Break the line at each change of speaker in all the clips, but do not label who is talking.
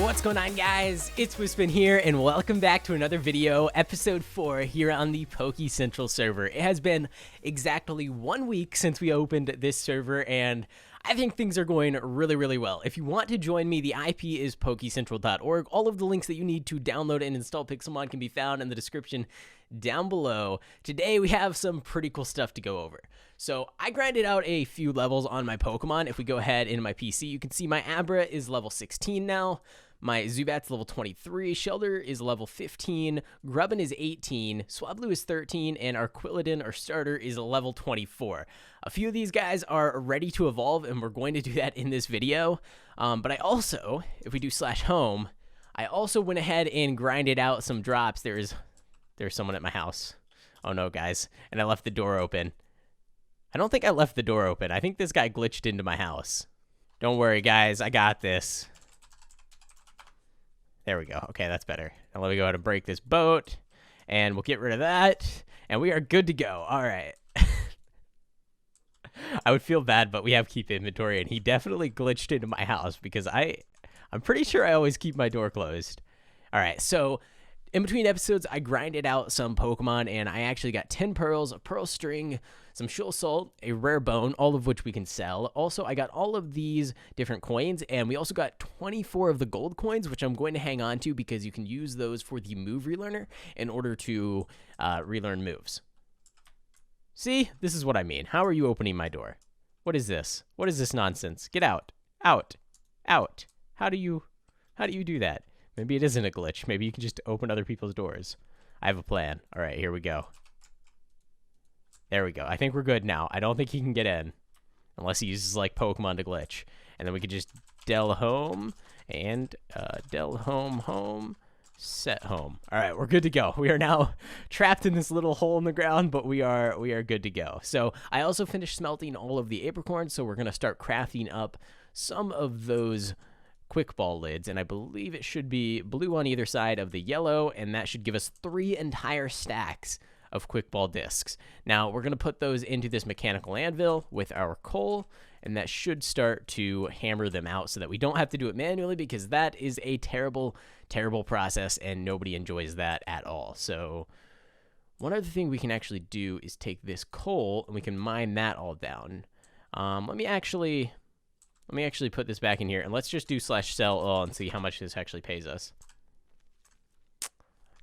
What's going on, guys? It's Wispin here, and welcome back to another video, episode 4 here on the Pokey Central server. It has been exactly 1 week since we opened this server, and I think things are going really well. If you want to join me, the IP is pokeycentral.org. All of the links that you need to download and install Pixelmon can be found in the description down below. Today we have some pretty cool stuff to go over. So I grinded out a few levels on my Pokemon. If we go ahead into my PC, you can see my Abra is level 16 now. My Zubat's level 23, Shelder is level 15, Grubbin is 18, Swablu is 13, and our Quilladin, our starter, is level 24. A few of these guys are ready to evolve, and we're going to do that in this video. But I also, if we do /home, I also went ahead and grinded out some drops. There's someone at my house. Oh no, guys. And I left the door open. I don't think I left the door open. I think this guy glitched into my house. Don't worry, guys. I got this. There we go. Okay, that's better. Now let me go ahead and break this boat, and we'll get rid of that, and we are good to go. All right. I would feel bad, but we have keep inventory, and he definitely glitched into my house because I'm pretty sure I always keep my door closed. All right, so in between episodes, I grinded out some Pokemon, and I actually got 10 pearls, a pearl string, some shoal salt, a rare bone, all of which we can sell. Also, I got all of these different coins, and we also got 24 of the gold coins, which I'm going to hang on to because you can use those for the move relearner in order to relearn moves. See, this is what I mean. How are you opening my door? What is this? What is this nonsense? Get out. Out. Out. How do you do that? Maybe it isn't a glitch. Maybe you can just open other people's doors. I have a plan. All right, here we go. There we go. I think we're good now. I don't think he can get in unless he uses like Pokemon to glitch. And then we can just del home and del home, set home. All right, we're good to go. We are now trapped in this little hole in the ground, but we are good to go. So I also finished smelting all of the apricorns, so we're going to start crafting up some of those quick ball lids, and I believe it should be blue on either side of the yellow, and that should give us 3 entire stacks of quick ball discs. Now we're going to put those into this mechanical anvil with our coal, and that should start to hammer them out so that we don't have to do it manually, because that is a terrible process and nobody enjoys that at all. So one other thing we can actually do is take this coal and we can mine that all down. Let me actually put this back in here, and let's just do /sell all and see how much this actually pays us.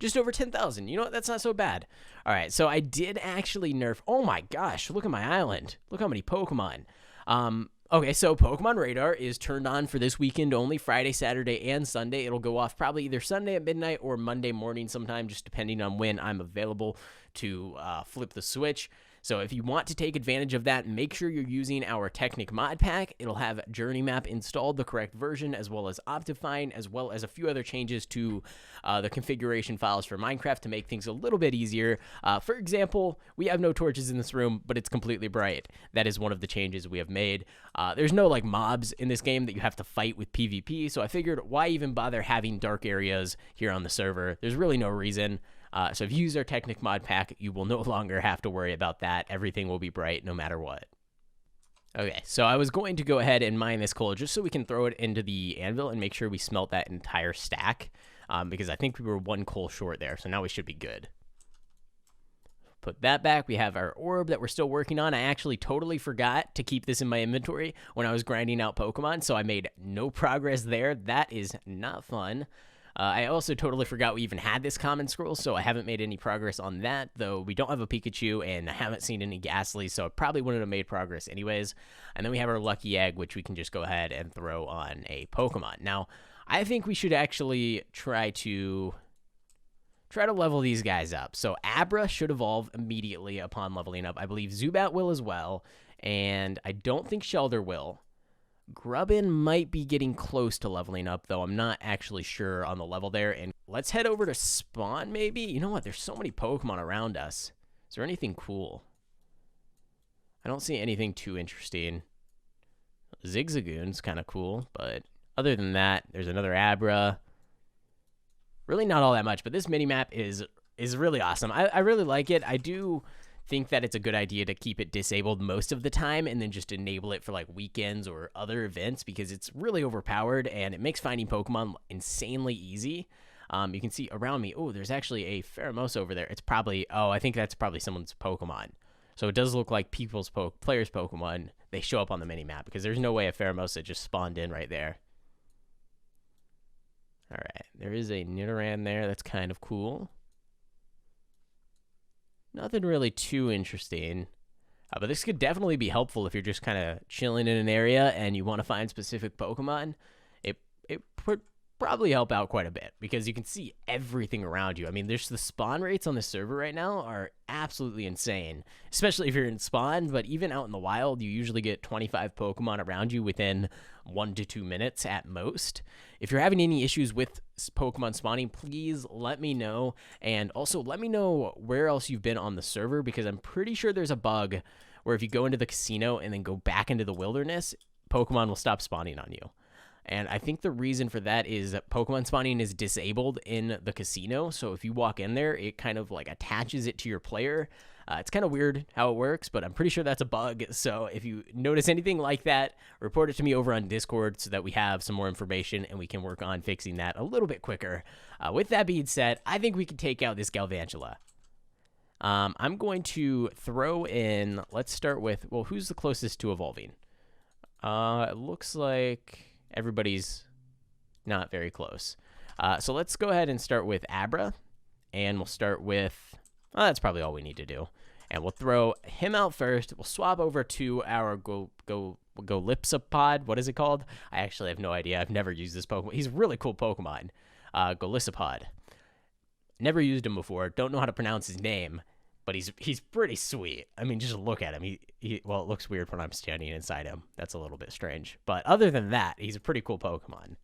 Just over 10,000. You know what? That's not so bad. All right, so I did actually nerf. Oh my gosh, look at my island. Look how many Pokemon. Okay, so Pokemon Radar is turned on for this weekend only, Friday, Saturday, and Sunday. It'll go off probably either Sunday at midnight or Monday morning sometime, just depending on when I'm available to flip the switch. So if you want to take advantage of that, make sure you're using our Technic mod pack. It'll have Journey Map installed, the correct version, as well as Optifine, as well as a few other changes to the configuration files for Minecraft to make things a little bit easier. For example, we have no torches in this room, but it's completely bright. That is one of the changes we have made. There's no like mobs in this game that you have to fight with PvP, so I figured why even bother having dark areas here on the server? There's really no reason. So if you use our Technic mod pack, you will no longer have to worry about that. Everything will be bright no matter what. Okay, so I was going to go ahead and mine this coal just so we can throw it into the anvil and make sure we smelt that entire stack, because I think we were 1 coal short there, so now we should be good. Put that back. We have our orb that we're still working on. I actually totally forgot to keep this in my inventory when I was grinding out Pokemon, so I made no progress there. That is not fun. I also totally forgot we even had this common scroll, so I haven't made any progress on that, though we don't have a Pikachu, and I haven't seen any Ghastly, so I probably wouldn't have made progress anyways. And then we have our Lucky Egg, which we can just go ahead and throw on a Pokemon. Now, I think we should actually try to level these guys up. So Abra should evolve immediately upon leveling up. I believe Zubat will as well, and I don't think Shelder will. Grubbin might be getting close to leveling up, though I'm not actually sure on the level there. And let's head over to spawn, maybe. You know what? There's so many Pokemon around us. Is there anything cool? I don't see anything too interesting. Zigzagoon's kind of cool, but other than that, there's another Abra. Really not all that much, but this mini-map is really awesome. I really like it. I do think that it's a good idea to keep it disabled most of the time and then just enable it for like weekends or other events, because it's really overpowered and it makes finding Pokemon insanely easy. You can see around me, oh, there's actually a Pheromosa over there. It's probably, oh, I think that's probably someone's Pokemon. So it does look like players' Pokemon. They show up on the mini map, because there's no way a Pheromosa just spawned in right there. All right, there is a Nidoran there. That's kind of cool. Nothing really too interesting. But this could definitely be helpful if you're just kind of chilling in an area and you want to find specific Pokemon. It would probably help out quite a bit, because you can see everything around you. I mean, there's the spawn rates on the server right now are absolutely insane, especially if you're in spawn, but even out in the wild, you usually get 25 Pokemon around you within 1 to 2 minutes at most. If you're having any issues with Pokemon spawning, please let me know, and also let me know where else you've been on the server, because I'm pretty sure there's a bug where if you go into the casino and then go back into the wilderness, Pokemon will stop spawning on you. And I think the reason for that is that Pokemon spawning is disabled in the casino. So if you walk in there, it kind of like attaches it to your player. It's kind of weird how it works, but I'm pretty sure that's a bug. So if you notice anything like that, report it to me over on Discord so that we have some more information and we can work on fixing that a little bit quicker. With that being said, I think we can take out this Galvantula. I'm going to throw in, let's start with, well, who's the closest to evolving? It looks like everybody's not very close. So let's go ahead and start with Abra, and we'll start with, well, that's probably all we need to do. And we'll throw him out first. We'll swap over to our Golipsopod. What is it called? I actually have no idea. I've never used this Pokemon. He's a really cool Pokemon. Golisopod. Never used him before. Don't know how to pronounce his name, but he's pretty sweet. I mean, just look at him. Well, it looks weird when I'm standing inside him. That's a little bit strange. But other than that, he's a pretty cool Pokemon.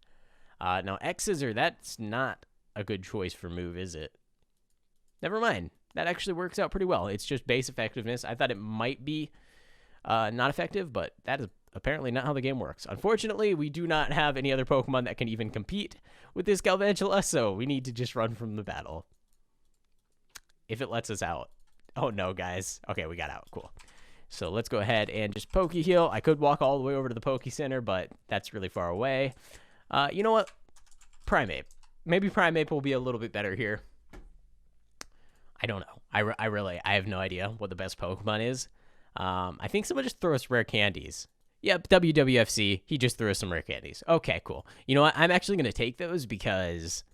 Now, X-Scissor, that's not a good choice for move, is it? Never mind. That actually works out pretty well. It's just base effectiveness. I thought it might be not effective, but that is apparently not how the game works. Unfortunately, we do not have any other Pokemon that can even compete with this Galvantula, so we need to just run from the battle. If it lets us out. Oh, no, guys. Okay, we got out. Cool. So let's go ahead and just Pokey heal. I could walk all the way over to the Pokey Center, but that's really far away. You know what? Primeape. Maybe Primeape will be a little bit better here. I don't know. I have no idea what the best Pokemon is. I think someone just threw us rare candies. Yep, WWFC. He just threw us some rare candies. Okay, cool. You know what? I'm actually going to take those because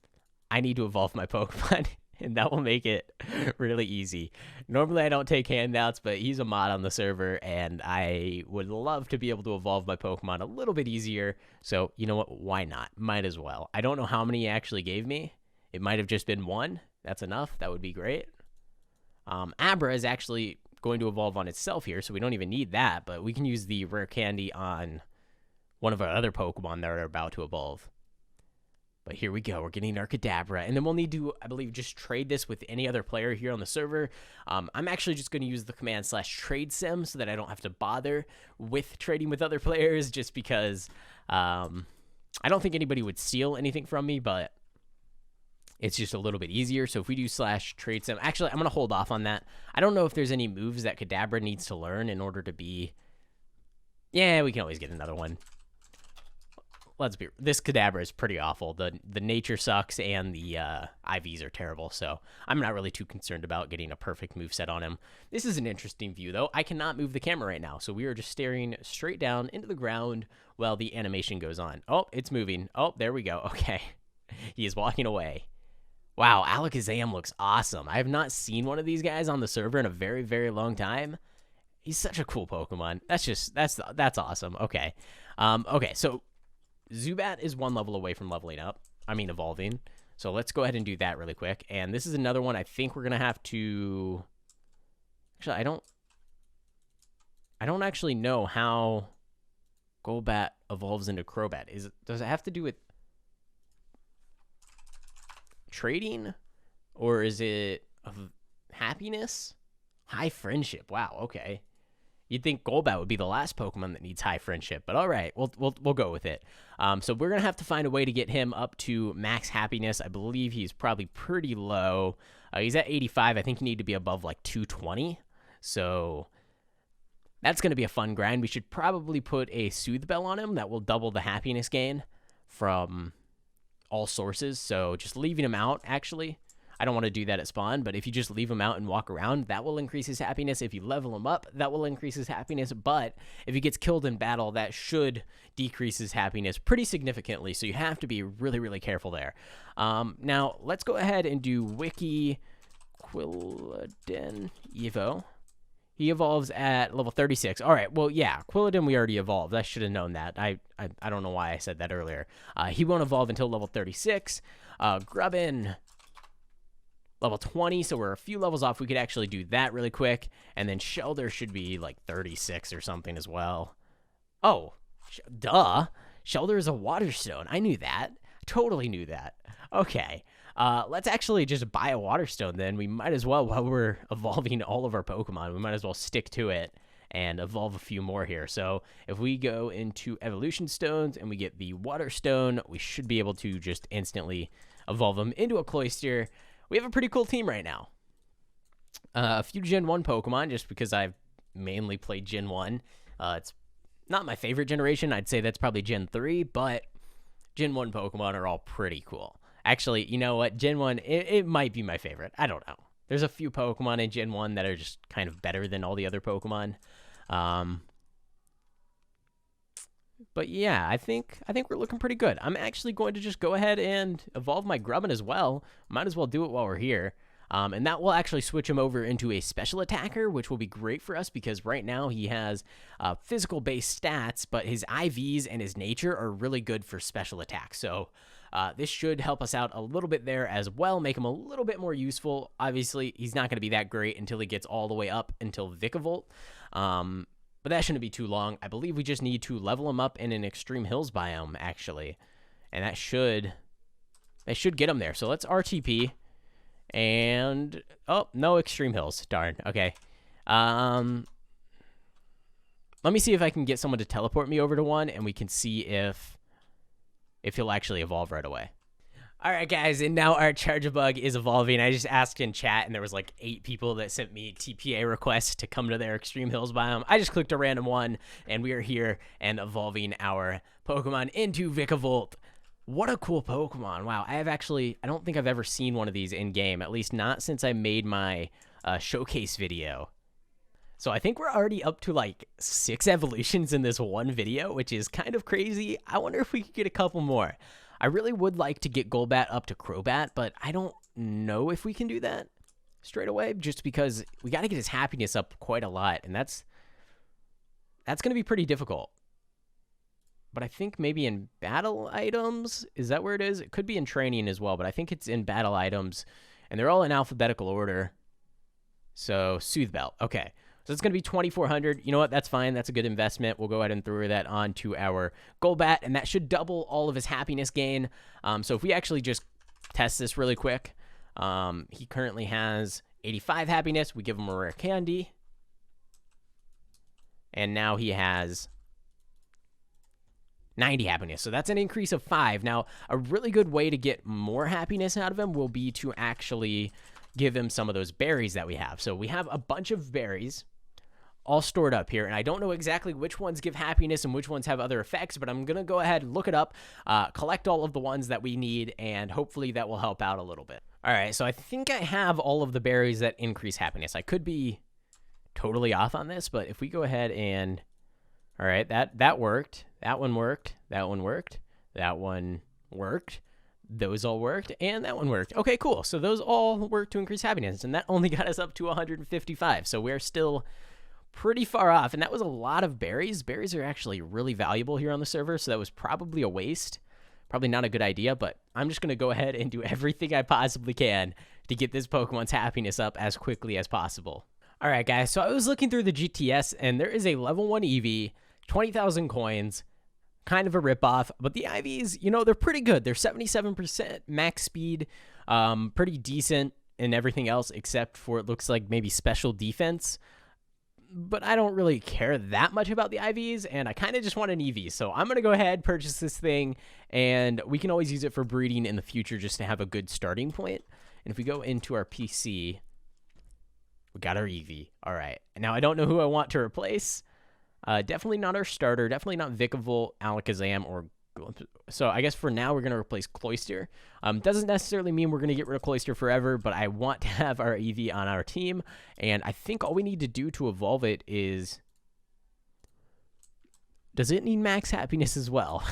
I need to evolve my Pokemon. And that will make it really easy. Normally, I don't take handouts, but he's a mod on the server, and I would love to be able to evolve my Pokemon a little bit easier. So, you know what? Why not? Might as well. I don't know how many he actually gave me. It might have just been one. That's enough. That would be great. Abra is actually going to evolve on itself here, so we don't even need that, but we can use the rare candy on one of our other Pokemon that are about to evolve. But here we go. We're getting our Kadabra. And then we'll need to, I believe, just trade this with any other player here on the server. I'm actually just going to use the command /trade sim so that I don't have to bother with trading with other players, just because I don't think anybody would steal anything from me, but it's just a little bit easier. So if we do /trade sim, actually, I'm going to hold off on that. I don't know if there's any moves that Kadabra needs to learn in order to be... Yeah, we can always get another one. This Kadabra is pretty awful. The nature sucks and the IVs are terrible, so I'm not really too concerned about getting a perfect moveset on him. This is an interesting view, though. I cannot move the camera right now, so we are just staring straight down into the ground while the animation goes on. Oh, it's moving. Oh, there we go. Okay. He is walking away. Wow, Alakazam looks awesome. I have not seen one of these guys on the server in a very, very long time. He's such a cool Pokemon. That's awesome. Okay. Okay, so Zubat is one level away from leveling up. I mean, evolving. So let's go ahead and do that really quick. And this is another one I think we're going to have to... Actually, I don't actually know how Golbat evolves into Crobat. Does it have to do with trading? Or is it of happiness? High friendship. Wow, okay. You'd think Golbat would be the last Pokemon that needs high friendship, but all right, we'll go with it. So we're gonna have to find a way to get him up to max happiness. I believe he's probably pretty low. He's at 85. I think you need to be above like 220. So that's going to be a fun grind. We should probably put a Soothe Bell on him that will double the happiness gain from all sources. So just leaving him out, actually. I don't want to do that at spawn, but if you just leave him out and walk around, that will increase his happiness. If you level him up, that will increase his happiness. But if he gets killed in battle, that should decrease his happiness pretty significantly. So you have to be really, really careful there. Now, let's go ahead and do Wiki Quilladin Evo. He evolves at level 36. All right, well, yeah, Quilladin we already evolved. I should have known that. I don't know why I said that earlier. He won't evolve until level 36. Grubbin, level 20, so we're a few levels off. We could actually do that really quick. And then Shelder should be like 36 or something as well. Oh, duh. Shelder is a water stone. I knew that. Totally knew that. Okay. Let's actually just buy a water stone then. We might as well, while we're evolving all of our Pokemon, we might as well stick to it and evolve a few more here. So if we go into evolution stones and we get the water stone, we should be able to just instantly evolve them into a Cloyster. We have a pretty cool team right now. A few Gen 1 Pokemon, just because I've mainly played Gen 1. It's not my favorite generation. I'd say that's probably Gen 3, but Gen 1 Pokemon are all pretty cool. Actually, you know what? Gen 1, it might be my favorite. I don't know. There's a few Pokemon in Gen 1 that are just kind of better than all the other Pokemon. But yeah, I think we're looking pretty good. I'm actually going to just go ahead and evolve my Grubbin as well. Might as well do it while we're here. And that will actually switch him over into a special attacker, which will be great for us because right now he has physical-based stats, but his IVs and his nature are really good for special attacks. So this should help us out a little bit there as well, make him a little bit more useful. Obviously, he's not going to be that great until he gets all the way up until Vikavolt. But that shouldn't be too long. I believe we just need to level him up in an Extreme Hills biome, actually. And that should get him there. So let's RTP. And, oh, no Extreme Hills. Darn. Okay. Let me see if I can get someone to teleport me over to one, and we can see if he'll actually evolve right away. All right, guys, and now our Charjabug is evolving. I just asked in chat, and there was like 8 people that sent me TPA requests to come to their Extreme Hills biome. I just clicked a random one, and we are here and evolving our Pokemon into Vikavolt. What a cool Pokemon. Wow, I don't think I've ever seen one of these in-game, at least not since I made my showcase video. So I think we're already up to like 6 evolutions in this one video, which is kind of crazy. I wonder if we could get a couple more. I really would like to get Golbat up to Crobat, but I don't know if we can do that straight away, just because we got to get his happiness up quite a lot, and that's going to be pretty difficult. But I think maybe in battle items, is that where it is? It could be in training as well, but I think it's in battle items, and they're all in alphabetical order. So, Soothe Bell. Okay. So it's going to be 2,400. You know what? That's fine. That's a good investment. We'll go ahead and throw that onto our Golbat, and that should double all of his happiness gain. So if we actually just test this really quick, he currently has 85 happiness. We give him a rare candy. And now he has 90 happiness. So that's an increase of 5. Now, a really good way to get more happiness out of him will be to actually give him some of those berries that we have. So we have a bunch of berries all stored up here, and I don't know exactly which ones give happiness and which ones have other effects, but I'm going to go ahead and look it up, collect all of the ones that we need, and hopefully that will help out a little bit. All right, so I think I have all of the berries that increase happiness. I could be totally off on this, but if we go ahead and... All right, that worked. That one worked. That one worked. That one worked. Those all worked, and that one worked. Okay, cool. So those all worked to increase happiness, and that only got us up to 155. So we're still pretty far off, and that was a lot of berries. Berries are actually really valuable here on the server, so that was probably a waste. Probably not a good idea, but I'm just going to go ahead and do everything I possibly can to get this Pokemon's happiness up as quickly as possible. All right, guys, so I was looking through the GTS, and there is a level 1 Eevee, 20,000 coins, kind of a ripoff, but the IVs, you know, they're pretty good. They're 77% max speed, pretty decent in everything else except for it looks like maybe special defense. But I don't really care that much about the IVs, and I kind of just want an Eevee. So I'm going to go ahead, purchase this thing, and we can always use it for breeding in the future just to have a good starting point. And if we go into our PC, We got our Eevee. All right. Now, I don't know who I want to replace. Definitely not our starter. Definitely not Vikavolt, Alakazam, or... So I guess for now, we're going to replace Cloyster. Doesn't necessarily mean we're going to get rid of Cloyster forever, but I want to have our Eevee on our team. And I think all we need to do to evolve it is... Does it need max happiness as well?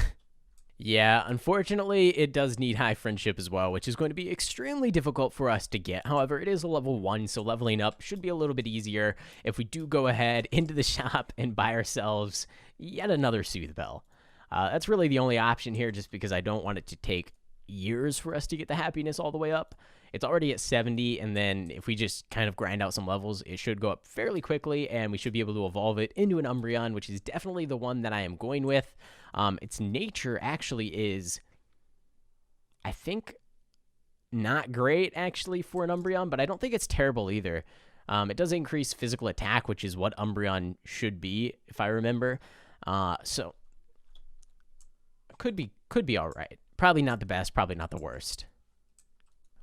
Yeah, unfortunately, it does need high friendship as well, which is going to be extremely difficult for us to get. However, it is a level 1, so leveling up should be a little bit easier if we do go ahead into the shop and buy ourselves yet another Soothe Bell. That's really the only option here, just because I don't want it to take years for us to get the happiness all the way up. It's already at 70, and then if we just kind of grind out some levels, it should go up fairly quickly, and we should be able to evolve it into an Umbreon, which is definitely the one that I am going with. Its nature actually is, I think, not great, actually, for an Umbreon, but I don't think it's terrible either. It does increase physical attack, which is what Umbreon should be, if I remember. So, could be all right. Probably not the best, probably not the worst.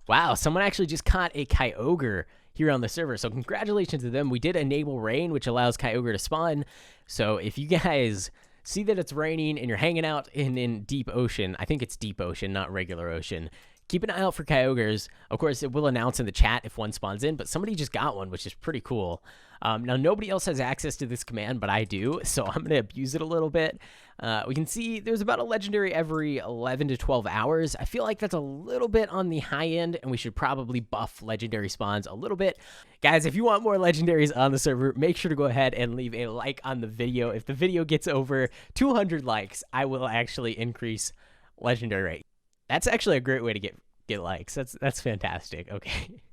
Wow, someone actually just caught a Kyogre here on the server, so congratulations to them. We did enable rain, which allows Kyogre to spawn, so if you guys see that it's raining and you're hanging out in deep ocean, I think it's deep ocean, not regular ocean, keep an eye out for Kyogres. Of course, it will announce in the chat if one spawns in, but somebody just got one, which is pretty cool. Now, nobody else has access to this command, but I do, so I'm going to abuse it a little bit. We can see there's about a legendary every 11 to 12 hours. I feel like that's a little bit on the high end, and we should probably buff legendary spawns a little bit. Guys, if you want more legendaries on the server, make sure to go ahead and leave a like on the video. If the video gets over 200 likes, I will actually increase legendary rate. That's actually a great way to get likes. That's fantastic. Okay.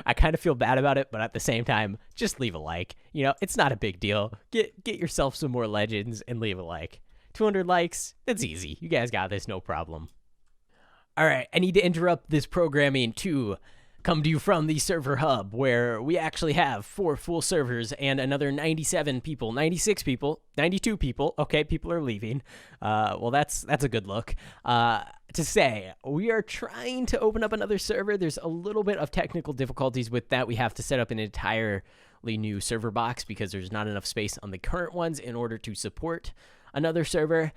I kind of feel bad about it, but at the same time, just leave a like. You know, it's not a big deal. Get yourself some more legends and leave a like. 200 likes, it's easy. You guys got this, no problem. All right, I need to interrupt this programming to come to you from the server hub, where we actually have 4 full servers and another 97 people, 96 people, 92 people. Okay, people are leaving. Well, that's a good look. To say, we are trying to open up another server. There's a little bit of technical difficulties with that. We have to set up an entirely new server box because there's not enough space on the current ones in order to support another server.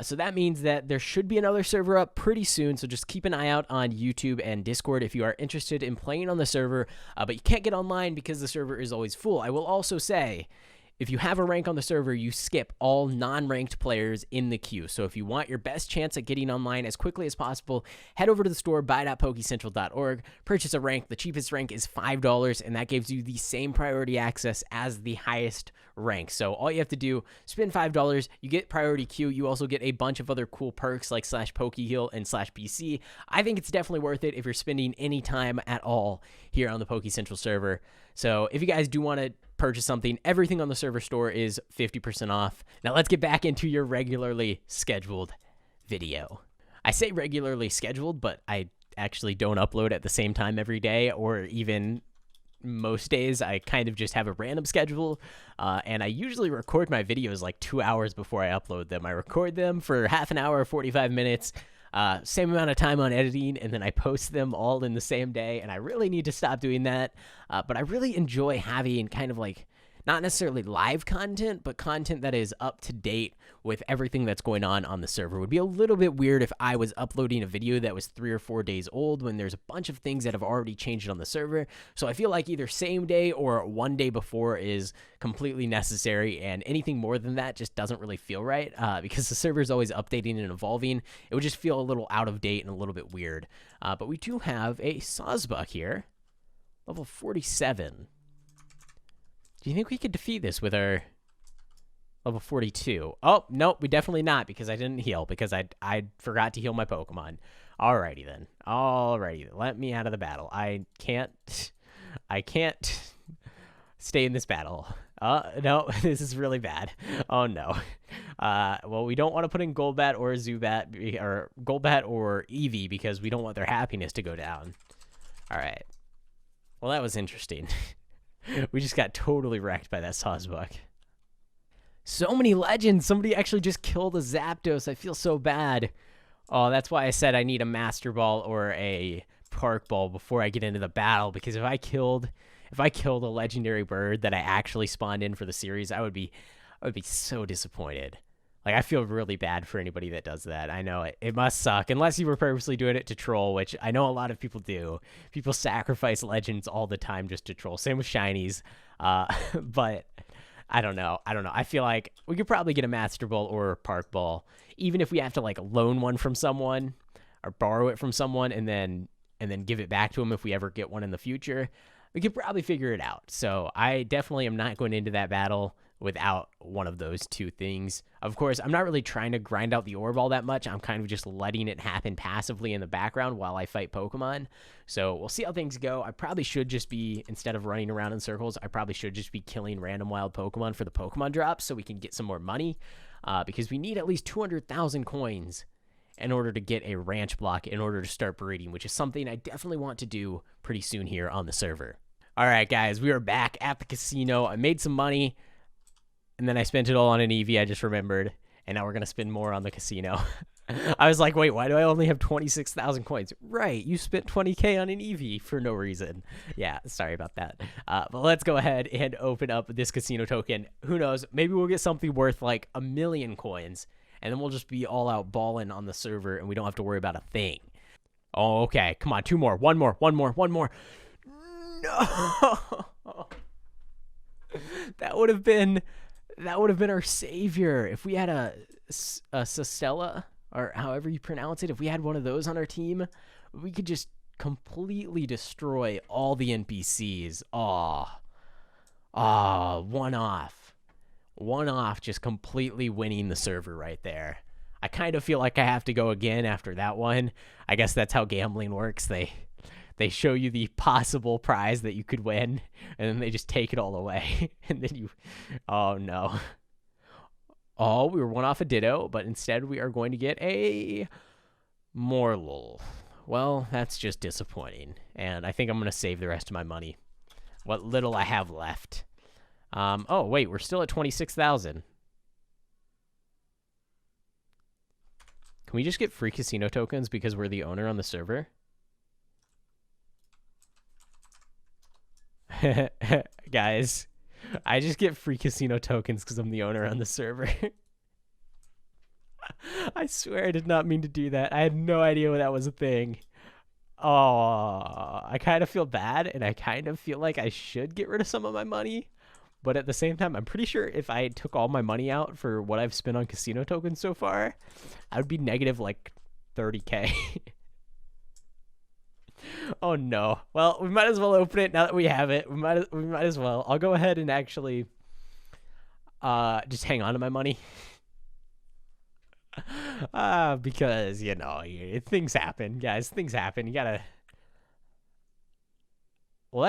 So that means that there should be another server up pretty soon. So just keep an eye out on YouTube and Discord if you are interested in playing on the server, but you can't get online because the server is always full. I will also say, if you have a rank on the server, you skip all non-ranked players in the queue. So if you want your best chance at getting online as quickly as possible, head over to the store, buy.pokecentral.org, purchase a rank. The cheapest rank is $5, and that gives you the same priority access as the highest rank. So all you have to do, spend $5, you get priority queue. You also get a bunch of other cool perks like /Pokey Heal and /BC. I think it's definitely worth it if you're spending any time at all here on the Poke Central server. So if you guys do want to purchase something, everything on the server store is 50% off. Now let's get back into your regularly scheduled video. I say regularly scheduled, but I actually don't upload at the same time every day, or even most days. I kind of just have a random schedule, and I usually record my videos like 2 hours before I upload them. I record them for half an hour, 45 minutes, same amount of time on editing, and then I post them all in the same day, and I really need to stop doing that. But I really enjoy having kind of like, not necessarily live content, but content that is up to date with everything that's going on the server. It would be a little bit weird if I was uploading a video that was 3 or 4 days old when there's a bunch of things that have already changed on the server. So I feel like either same day or 1 day before is completely necessary, and anything more than that just doesn't really feel right, because the server is always updating and evolving. It would just feel a little out of date and a little bit weird. But we do have a Sawsbuck here, level 47. Do you think we could defeat this with our level 42? Oh, no, we definitely not, because I didn't heal, because I forgot to heal my Pokemon. Alrighty then. Alrighty then. Let me out of the battle. I can't stay in this battle. No, this is really bad. Oh, no. Well, we don't want to put in Golbat or Zubat, or Golbat or Eevee, because we don't want their happiness to go down. Alright. Well, that was interesting. We just got totally wrecked by that Sawsbuck. So many legends. Somebody actually just killed a Zapdos. I feel so bad. Oh, that's why I said I need a Master Ball or a Park Ball before I get into the battle, because if I if I killed a legendary bird that I actually spawned in for the series, I would be so disappointed. Like, I feel really bad for anybody that does that. I know it must suck, unless you were purposely doing it to troll, which I know a lot of people do. People sacrifice legends all the time just to troll. Same with shinies. But I don't know. I feel like we could probably get a Master Ball or a Park Ball, even if we have to like loan one from someone or borrow it from someone and then give it back to them if we ever get one in the future. We could probably figure it out. So I definitely am not going into that battle without one of those two things. Of course, I'm not really trying to grind out the orb all that much. I'm kind of just letting it happen passively in the background while I fight Pokemon. So we'll see how things go. I probably should just be, instead of running around in circles, I probably should just be killing random wild Pokemon for the Pokemon drops so we can get some more money. Because we need at least 200,000 coins in order to get a ranch block in order to start breeding, which is something I definitely want to do pretty soon here on the server. All right, guys, we are back at the casino. I made some money. And then I spent it all on an Eevee, I just remembered. And now we're going to spend more on the casino. I was like, wait, why do I only have 26,000 coins? Right, you spent 20K on an Eevee for no reason. Yeah, sorry about that. But let's go ahead and open up this casino token. Who knows? Maybe we'll get something worth like 1,000,000 coins. And then we'll just be all out balling on the server and we don't have to worry about a thing. Oh, okay. Come on, two more. One more. No! That would have been our savior. If we had a Sestella, or however you pronounce it, if we had one of those on our team, we could just completely destroy all the NPCs. One off, just completely winning the server right there. I kind of feel like I have to go again after that one. I guess that's how gambling works. They show you the possible prize that you could win, and then they just take it all away. And then you... Oh, no. Oh, we were one off a Ditto, but instead we are going to get a Morlul. Well, that's just disappointing. And I think I'm going to save the rest of my money. What little I have left. Oh, wait, we're still at 26,000. Can we just get free casino tokens because we're the owner on the server? Guys, I just get free casino tokens because I'm the owner on the server. I swear I did not mean to do that. I had no idea that was a thing. Oh, I kind of feel bad, and I kind of feel like I should get rid of some of my money. But at the same time, I'm pretty sure if I took all my money out for what I've spent on casino tokens so far, I would be negative like 30K. Oh no. Well, we might as well open it now that we have it. We might as well. I'll go ahead and actually just hang on to my money. Because, you know, things happen, guys. Things happen. You gotta... Well,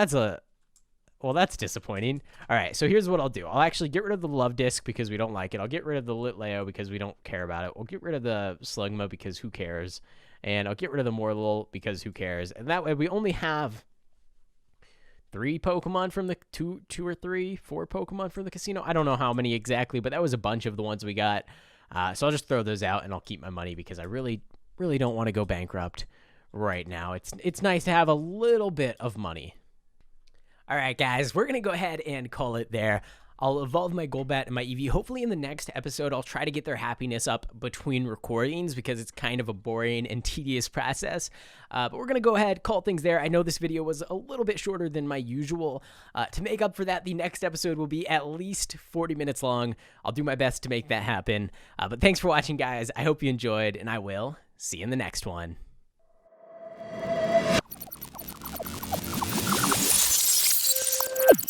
that's disappointing. All right, so here's what I'll do. I'll actually get rid of the Love Disc because we don't like it. I'll get rid of the Litleo because we don't care about it. We'll get rid of the Slugma because who cares? And I'll get rid of the Morlul because who cares? And that way we only have 3 Pokemon from the two or 4 Pokemon from the casino. I don't know how many exactly, but that was a bunch of the ones we got. So I'll just throw those out and I'll keep my money because I really don't want to go bankrupt right now. It's nice to have a little bit of money. All right, guys, we're going to go ahead and call it there. I'll evolve my Golbat and my Eevee. Hopefully in the next episode, I'll try to get their happiness up between recordings because it's kind of a boring and tedious process. But we're going to go ahead, call things there. I know this video was a little bit shorter than my usual. To make up for that, the next episode will be at least 40 minutes long. I'll do my best to make that happen. But thanks for watching, guys. I hope you enjoyed, and I will see you in the next one.